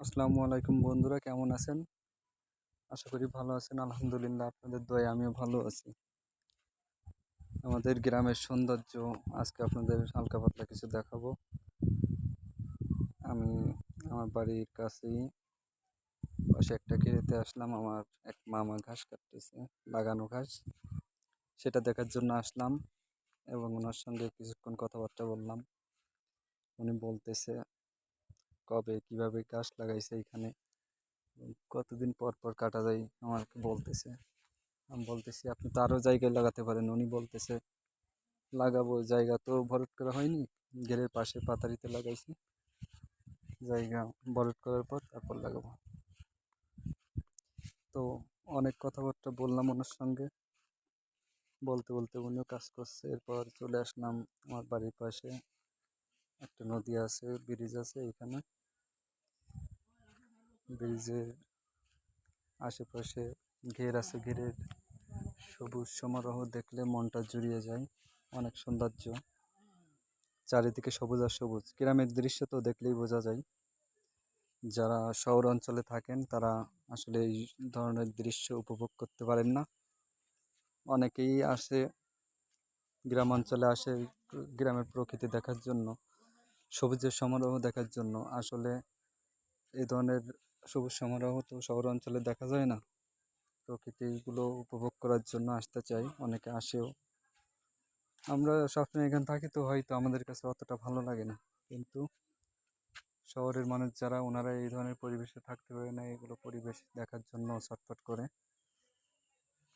আসসালামু আলাইকুম বন্ধুরা, কেমন আছেন? আশা করি ভালো আছেন। আলহামদুলিল্লাহ, আপনাদের দয়ায় আমিও ভালো আছি। আমাদের গ্রামের সৌন্দর্য আজকে আপনাদের হালকা পাতলা কিছু দেখাবো। আমি আমার বাড়ির কাছেই পাশে একটা খেতে আসলাম। আমার এক মামা ঘাস কাটতেছে, লাগানো ঘাস, সেটা দেখার জন্য আসলাম এবং ওনার সঙ্গে কিছুক্ষণ কথাবার্তা বললাম। উনি বলতেছে কবে কিভাবে গাছ লাগাইছে এখানে, কতদিন পর পর কাটা যায় আমাকে বলতেছে। আমি বলতেছি আপনি তো আরও জায়গায় লাগাতে পারেন। উনি বলতেছে লাগাবো, জায়গা তো ভরাট করা হয়নি, ঘেরের পাশে পাতারিতে লাগাইছি, জায়গা ভরাট করার পর তারপর লাগাবো। তো অনেক কথাবার্তা বললাম ওনার সঙ্গে, বলতে বলতে উনিও কাজ করছে। এরপর চলে আসলাম আমার বাড়ির পাশে একটা নদী আছে, ব্রিজ আছে এখানে। ব্রিজের আশেপাশে ঘের আছে, ঘেরের সবুজ সমারোহ দেখলে মনটা জুড়িয়ে যায়। অনেক সৌন্দর্য, চারিদিকে সবুজ আর সবুজ। গ্রামের দৃশ্য তো দেখলেই বোঝা যায়। যারা শহর অঞ্চলে থাকেন তারা আসলে এই ধরনের দৃশ্য উপভোগ করতে পারেন না। অনেকেই আসে, গ্রাম অঞ্চলে আসে গ্রামের প্রকৃতি দেখার জন্য, সবুজের সমারোহ দেখার জন্য। আসলে এই ধরনের সবুজ সমারোহ তো শহর অঞ্চলে দেখা যায় না। প্রকৃতিগুলো উপভোগ করার জন্য আসতে চাই, অনেকে আসেও। আমরা সবসময় এখানে থাকি তো হয়তো আমাদের কাছে অতটা ভালো লাগে না, কিন্তু শহরের মানুষ যারা, ওনারা এই ধরনের পরিবেশে থাকতে পারে না, এগুলো পরিবেশ দেখার জন্য ছটফট করে।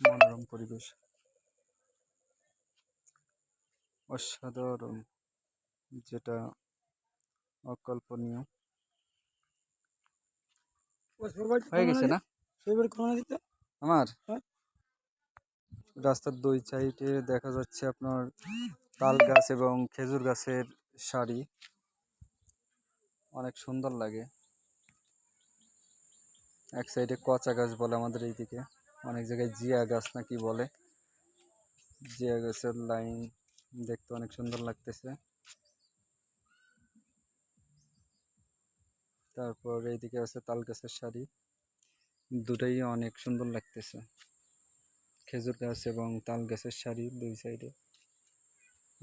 মনোরম পরিবেশ, অসাধারণ, যেটা অকল্পনীয়। হয়ে গেছে না আমার? রাস্তার দুই সাইডে দেখা যাচ্ছে আপনার তাল গাছ এবং খেজুর গাছের সারি, অনেক সুন্দর লাগে। এক সাইডে কচা গাছ বলে আমাদের এইদিকে, অনেক জায়গায় জিয়া গাছ নাকি বলে। জিয়া গাছের লাইন দেখতে অনেক সুন্দর লাগতেছে। তারপর এইদিকে আছে তাল গাছের সারি, দুটাই অনেক সুন্দর লাগতেছে। খেজুর গাছ এবং তাল গাছের সারি দুই সাইডে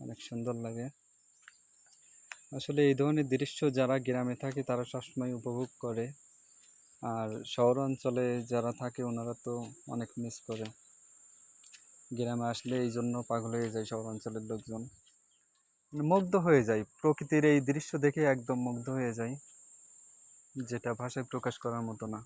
অনেক সুন্দর লাগে। আসলে এই ধরনের দৃশ্য যারা গ্রামে থাকে তারা সবসময় উপভোগ করে, আর শহর অঞ্চলে যারা থাকে ওনারা তো অনেক মিস করে। গ্রামে আসলে এই জন্য পাগল হয়ে যায় শহর অঞ্চলের লোকজন, মুগ্ধ হয়ে যায় প্রকৃতির এই দৃশ্য দেখে, একদম মুগ্ধ হয়ে যায়, যেটা ভাষায় প্রকাশ করার মতো না।